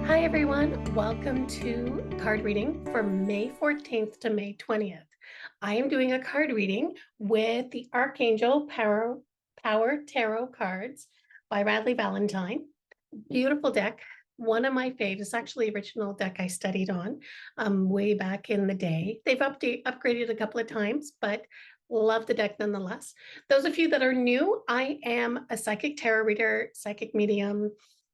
Hi everyone, welcome to card reading for May 14th to May 20th. I am doing a card reading with the Archangel Power Tarot cards by Radleigh Valentine. Beautiful deck, one of my faves. It's actually the original deck I studied on way back in the day. They've upgraded a couple of times, but love the deck nonetheless. Those of you that are new, I am a psychic tarot reader, psychic medium,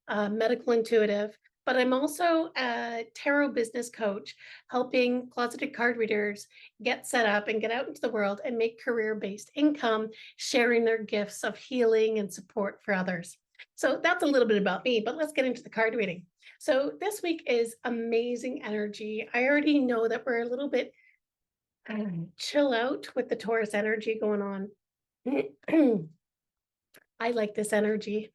medical intuitive, but I'm also a tarot business coach, helping closeted card readers get set up and get out into the world and make career-based income, sharing their gifts of healing and support for others. So that's a little bit about me, but let's get into the card reading. So this week is amazing energy. I already know that we're a little bit chill out with the Taurus energy going on. I like this energy.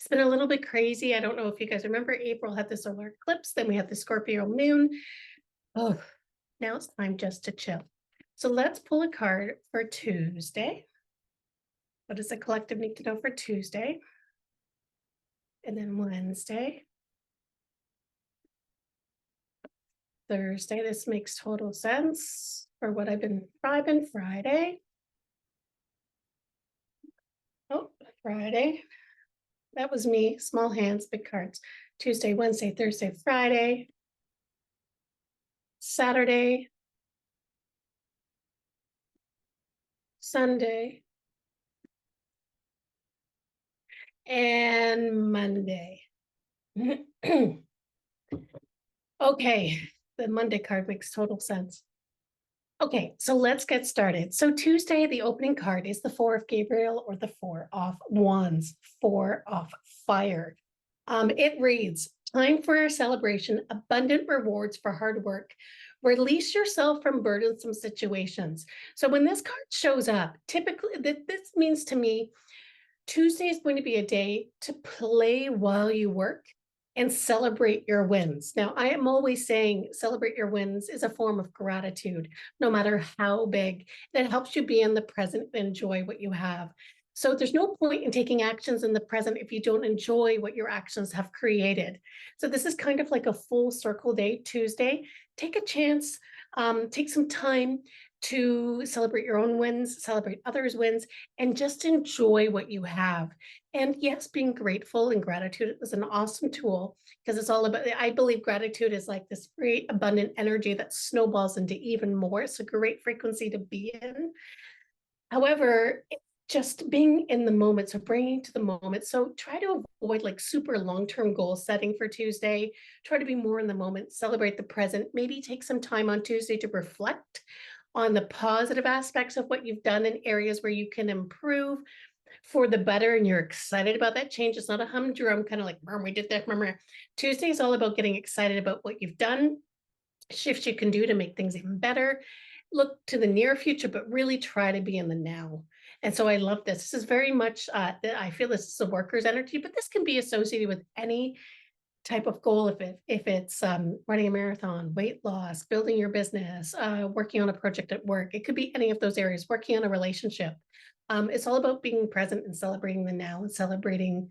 It's been a little bit crazy. I don't know if you guys remember, April had the solar eclipse, then we had the Scorpio moon. Oh, now it's time just to chill. So let's pull a card for Tuesday. What does the collective need to know for Tuesday? And then Wednesday. Thursday, this makes total sense for what I've been vibing. Friday. Oh, Friday. That was me, small hands, big cards. Tuesday, Wednesday, Thursday, Friday, Saturday, Sunday, and Monday. Okay, the Monday card makes total sense. Okay, so let's get started. So Tuesday, the opening card is the Four of Gabriel or the Four of Wands, Four of Fire. It reads, time for a celebration, abundant rewards for hard work. Release yourself from burdensome situations. So when this card shows up, typically this means to me, Tuesday is going to be a day to play while you work and celebrate your wins. Now, I am always saying celebrate your wins is a form of gratitude, no matter how big. It helps you be in the present and enjoy what you have. So there's no point in taking actions in the present if you don't enjoy what your actions have created. So this is kind of like a full circle day, Tuesday. Take a chance, take some time to celebrate your own wins, celebrate others' wins, and just enjoy what you have. And yes, being grateful and gratitude is an awesome tool because it's all about, I believe gratitude is like this great abundant energy that snowballs into even more. It's a great frequency to be in. However, it's just being in the moment, so bringing to the moment. So try to avoid like super long-term goal setting for Tuesday. Try to be more in the moment, celebrate the present, maybe take some time on Tuesday to reflect on the positive aspects of what you've done in areas where you can improve for the better and you're excited about that change. It's not a humdrum kind of like, we did that. Tuesday is all about getting excited about what you've done, shifts you can do to make things even better. Look to the near future, but really try to be in the now. And so I love this. This is very much, I feel this is a worker's energy, but this can be associated with any type of goal. If it's running a marathon, weight loss, building your business, working on a project at work, it could be any of those areas, working on a relationship. It's all about being present and celebrating the now and celebrating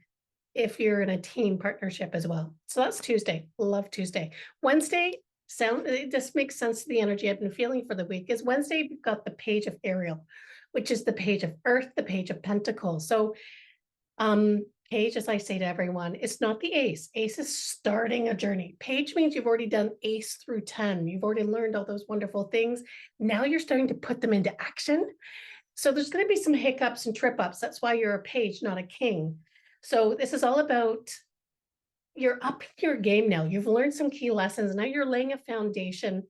if you're in a team partnership as well. So that's Tuesday. Love Tuesday. Wednesday, it just makes sense to the energy I've been feeling for the week. Is Wednesday, we've got the page of Ariel, which is the page of Earth, the page of Pentacles. So page, as I say to everyone, it's not the ace. Ace is starting a journey. Page means you've already done ace through 10. You've already learned all those wonderful things. Now you're starting to put them into action. So there's going to be some hiccups and trip ups. That's why you're a page, not a king. So this is all about, you're up in your game now. You've learned some key lessons. Now you're laying a foundation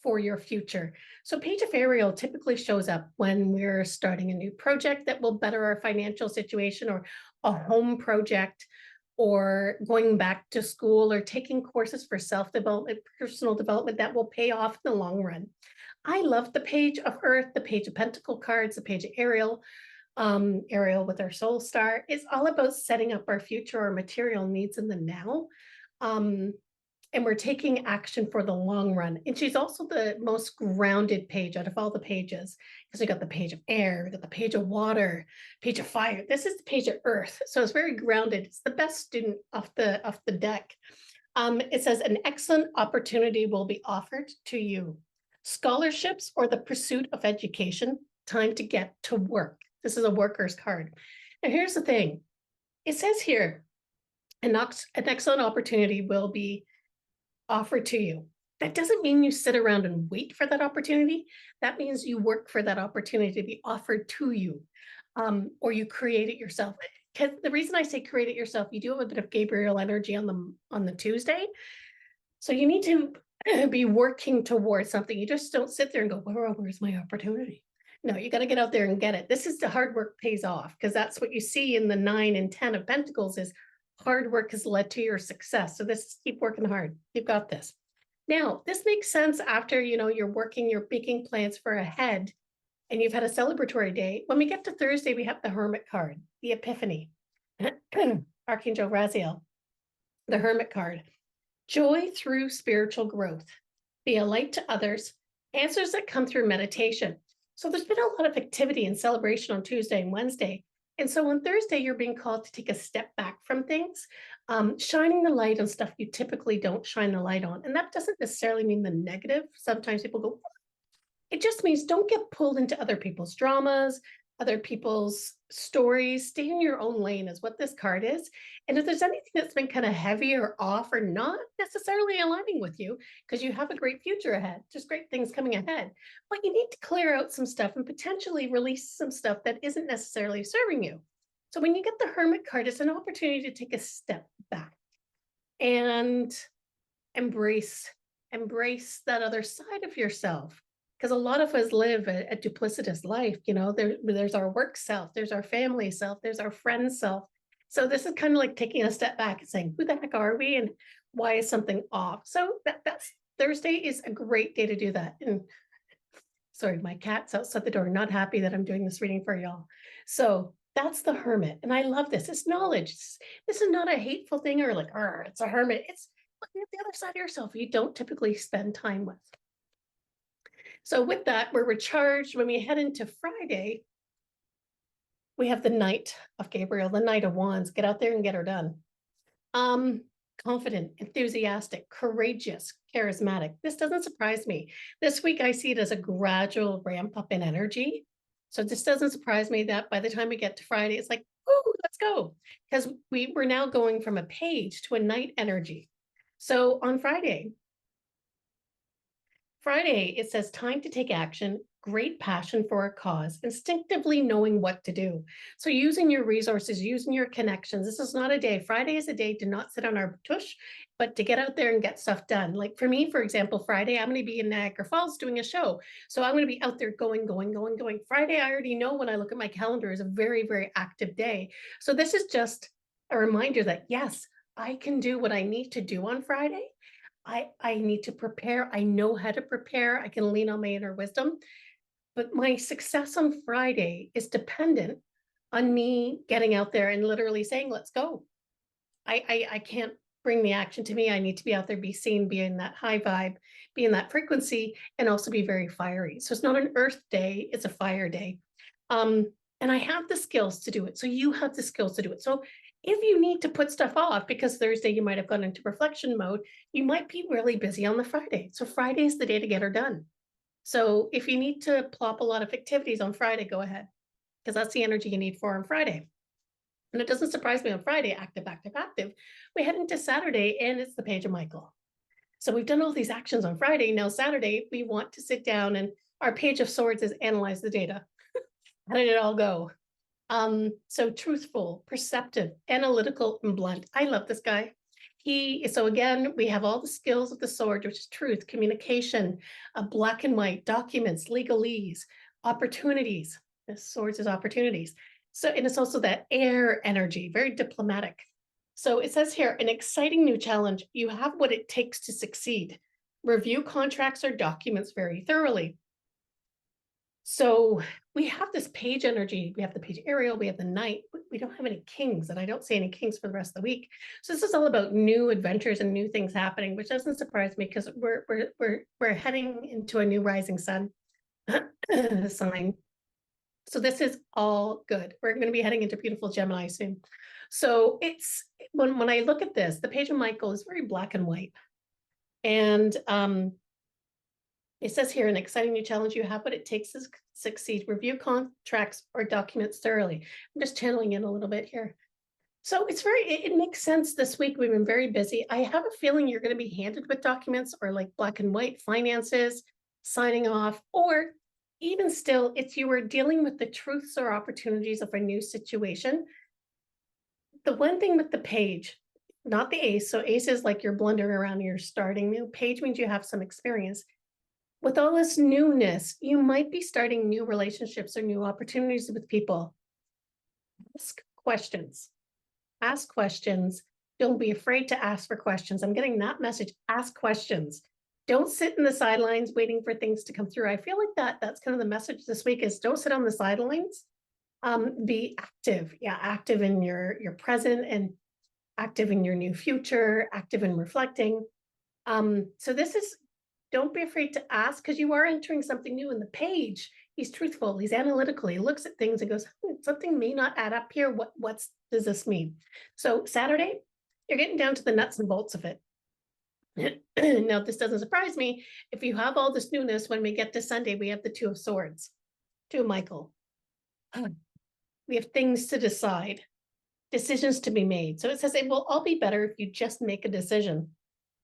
for your future. So page of Ariel typically shows up when we're starting a new project that will better our financial situation, or a home project, or going back to school, or taking courses for self-development, personal development that will pay off in the long run. I love the page of Earth, the page of Pentacle cards, the page of Ariel. Ariel with our soul star is all about setting up our future, our material needs in the now. And we're taking action for the long run. And she's also the most grounded page out of all the pages, because we got the page of air, we got the page of water, page of fire. This is the page of Earth. So it's very grounded. It's the best student off the deck. It says an excellent opportunity will be offered to you. Scholarships or the pursuit of education, time to get to work. This is a worker's card. Now, here's the thing. It says here, an excellent opportunity will be offered to you. That doesn't mean you sit around and wait for that opportunity. That means you work for that opportunity to be offered to you, or you create it yourself. Because the reason I say create it yourself, you do have a bit of Gabriel energy on the Tuesday, so you need to be working towards something. You just don't sit there and go, where's my opportunity? No, you got to get out there and get it. This is the hard work pays off, because that's what you see in the 9 and 10 of Pentacles is hard work has led to your success. So this is keep working hard. You've got this. Now, this makes sense after, you're working, you're making plans for ahead, and you've had a celebratory day. When we get to Thursday, we have the Hermit card, the Epiphany, Archangel Raziel, the Hermit card. Joy through spiritual growth. Be a light to others. Answers that come through meditation. So there's been a lot of activity and celebration on Tuesday and Wednesday. And so on Thursday, you're being called to take a step back from things, shining the light on stuff you typically don't shine the light on. And that doesn't necessarily mean the negative. Sometimes people go, it just means don't get pulled into other people's dramas, other people's stories. Stay in your own lane is what this card is. And if there's anything that's been kind of heavy or off or not necessarily aligning with you, because you have a great future ahead, just great things coming ahead, but you need to clear out some stuff and potentially release some stuff that isn't necessarily serving you. So when you get the Hermit card, it's an opportunity to take a step back and embrace that other side of yourself. Because a lot of us live a duplicitous life. There's our work self, there's our family self, there's our friend self. So this is kind of like taking a step back and saying, who the heck are we and why is something off? So that's Thursday is a great day to do that. And sorry, my cat's outside the door, not happy that I'm doing this reading for y'all. So that's the Hermit. And I love this. It's knowledge. This is not a hateful thing or like, it's a hermit. It's looking at the other side of yourself you don't typically spend time with. So with that, we're recharged. When we head into Friday, we have the Knight of Gabriel, the Knight of Wands. Get out there and get her done. Confident, enthusiastic, courageous, charismatic. This doesn't surprise me. This week, I see it as a gradual ramp up in energy. So this doesn't surprise me that by the time we get to Friday, it's like, oh, let's go. Because we're now going from a page to a Knight energy. So on Friday, it says time to take action, great passion for a cause, instinctively knowing what to do. So using your resources, using your connections. This is not a day. Friday is a day to not sit on our tush, but to get out there and get stuff done. Like for me, for example, Friday, I'm going to be in Niagara Falls doing a show. So I'm going to be out there going. Friday, I already know when I look at my calendar is a very, very active day. So this is just a reminder that yes, I can do what I need to do on Friday. I need to prepare. I know how to prepare. I can lean on my inner wisdom. But my success on Friday is dependent on me getting out there and literally saying, let's go. I can't bring the action to me. I need to be out there, be seen, be in that high vibe, be in that frequency, and also be very fiery. So it's not an earth day, it's a fire day. And I have the skills to do it. So you have the skills to do it. So if you need to put stuff off because Thursday you might have gone into reflection mode, you might be really busy on the Friday. So Friday is the day to get her done. So if you need to plop a lot of activities on Friday, go ahead, because that's the energy you need for on Friday. And it doesn't surprise me on Friday, active. We head into Saturday and it's the Page of Michael. So we've done all these actions on Friday. Now Saturday, we want to sit down and our Page of Swords is analyze the data. How did it all go? So truthful, perceptive, analytical, and blunt. I love this guy. So again, we have all the skills of the sword, which is truth, communication, black and white, documents, legalese, opportunities. The swords is opportunities. So, and it's also that air energy, very diplomatic. So it says here, an exciting new challenge. You have what it takes to succeed. Review contracts or documents very thoroughly. So we have this page energy. We have the page Ariel, we have the Knight. We don't have any kings, and I don't see any kings for the rest of the week. So this is all about new adventures and new things happening, which doesn't surprise me because we're heading into a new rising sun sign. So this is all good. We're going to be heading into beautiful Gemini soon. So it's when I look at this, the page of Michael is very black and white. And it says here, an exciting new challenge, you have what it takes to succeed. Review contracts or documents thoroughly. I'm just channeling in a little bit here. So it makes sense this week. We've been very busy. I have a feeling you're going to be handed with documents or like black and white finances, signing off, or even still, it's you are dealing with the truths or opportunities of a new situation. The one thing with the page, not the ace. So ace is like you're blundering around, you're starting new. Page means you have some experience. With all this newness, you might be starting new relationships or new opportunities with people. Ask questions. Ask questions. Don't be afraid to ask for questions. I'm getting that message. Ask questions. Don't sit in the sidelines waiting for things to come through. I feel like that's kind of the message this week is don't sit on the sidelines. Be active. Yeah, active in your present and active in your new future, active in reflecting. So this is, don't be afraid to ask because you are entering something new in the page. He's truthful, he's analytical, he looks at things and goes, something may not add up here. What does this mean? So Saturday, you're getting down to the nuts and bolts of it. Now, this doesn't surprise me. If you have all this newness, when we get to Sunday, we have the Two of Swords, Two of Michael. We have things to decide, decisions to be made. So it says it will all be better if you just make a decision.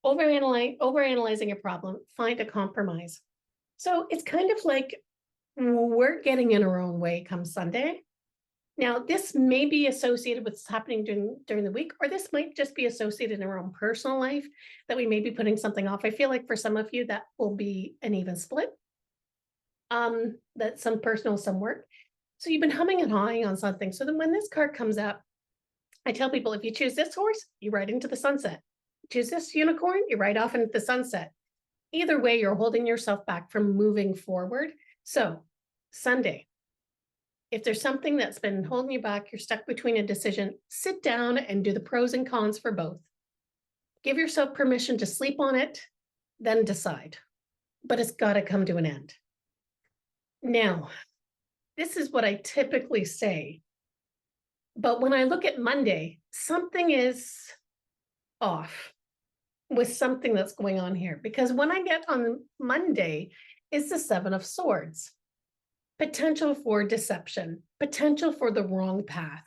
Overanalyzing a problem, find a compromise. So it's kind of like we're getting in our own way come Sunday. Now, this may be associated with what's happening during the week, or this might just be associated in our own personal life that we may be putting something off. I feel like for some of you, that will be an even split. That some personal, some work. So you've been humming and hawing on something. So then when this card comes up, I tell people, if you choose this horse, you ride into the sunset. Choose this unicorn, you ride off into the sunset. Either way, you're holding yourself back from moving forward. So Sunday, if there's something that's been holding you back, you're stuck between a decision, sit down and do the pros and cons for both. Give yourself permission to sleep on it, then decide. But it's got to come to an end. Now, this is what I typically say. But when I look at Monday, something is off with something that's going on here. Because when I get on Monday, is the Seven of Swords. Potential for deception, potential for the wrong path.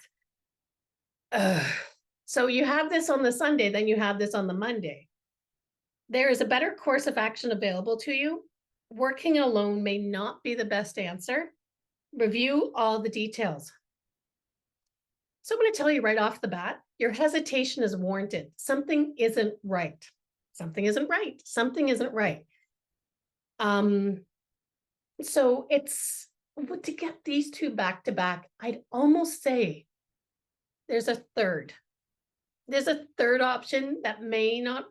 So you have this on the Sunday, then you have this on the Monday. There is a better course of action available to you. Working alone may not be the best answer. Review all the details. So I'm going to tell you right off the bat, your hesitation is warranted. Something isn't right. Something isn't right. Something isn't right. So it's to get these two back to back, I'd almost say there's a third. There's a third option that may not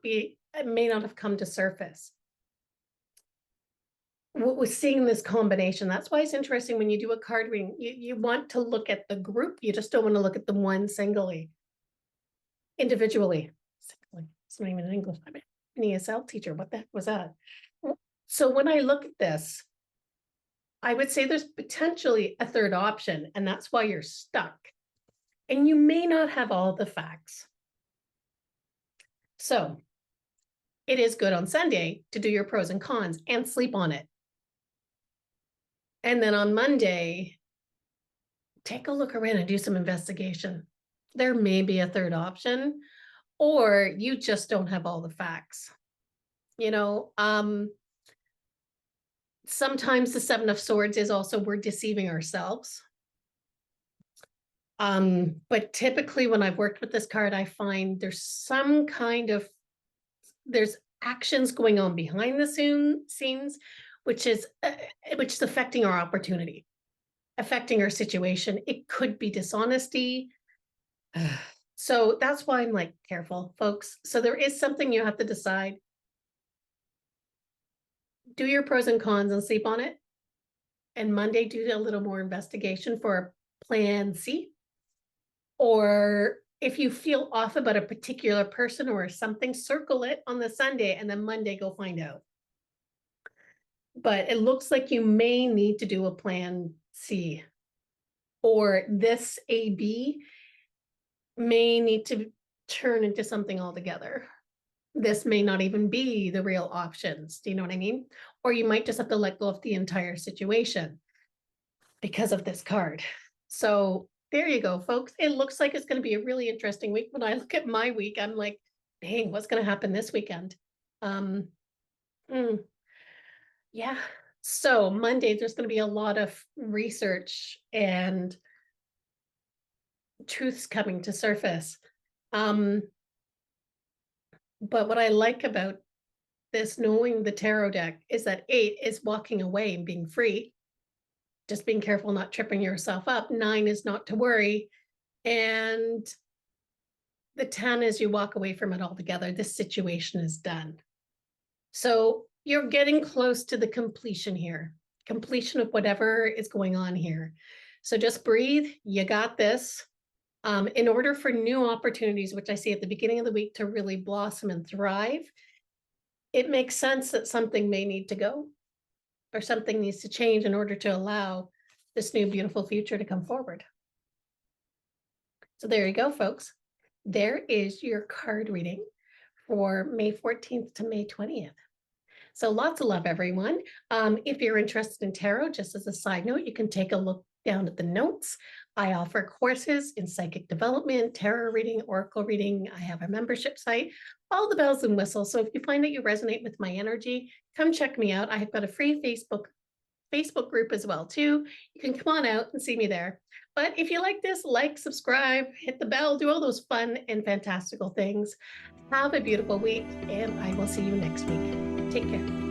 have come to surface. What we're seeing this combination, that's why it's interesting when you do a card reading, you want to look at the group, you just don't want to look at the one singly, individually. It's not even an English, I'm an ESL teacher, what the heck was that? So when I look at this, I would say there's potentially a third option, and that's why you're stuck. And you may not have all the facts. So it is good on Sunday to do your pros and cons and sleep on it. And then on Monday, take a look around and do some investigation. There may be a third option, or you just don't have all the facts. You know, sometimes the Seven of Swords is also we're deceiving ourselves. But typically when I've worked with this card, I find there's some kind of, there's actions going on behind the scenes, which is affecting our opportunity, affecting our situation. It could be dishonesty. So that's why I'm like, careful, folks. So there is something you have to decide. Do your pros and cons and sleep on it. And Monday, do a little more investigation for plan C. Or if you feel off about a particular person or something, circle it on the Sunday and then Monday go find out. But it looks like you may need to do a plan C or this AB may need to turn into something altogether. This may not even be the real options. Do you know what I mean? Or you might just have to let go of the entire situation because of this card. So there you go, folks. It looks like it's going to be a really interesting week. When I look at my week, I'm like, dang, what's going to happen this weekend? Um, mm, yeah. So Monday, there's going to be a lot of research and truths coming to surface. But what I like about this, knowing the tarot deck, is that 8 is walking away and being free. Just being careful not tripping yourself up. 9 is not to worry. And the 10 is you walk away from it altogether. This situation is done. So you're getting close to the completion here, completion of whatever is going on here. So just breathe. You got this. In order for new opportunities, which I see at the beginning of the week, to really blossom and thrive, it makes sense that something may need to go or something needs to change in order to allow this new beautiful future to come forward. So there you go, folks. There is your card reading for May 14th to May 20th. So lots of love, everyone. If you're interested in tarot, just as a side note, you can take a look down at the notes. I offer courses in psychic development, tarot reading, oracle reading. I have a membership site, all the bells and whistles. So if you find that you resonate with my energy, come check me out. I have got a free Facebook group as well too. You can come on out and see me there. But if you like this, like, subscribe, hit the bell, do all those fun and fantastical things. Have a beautiful week, and I will see you next week. Take care.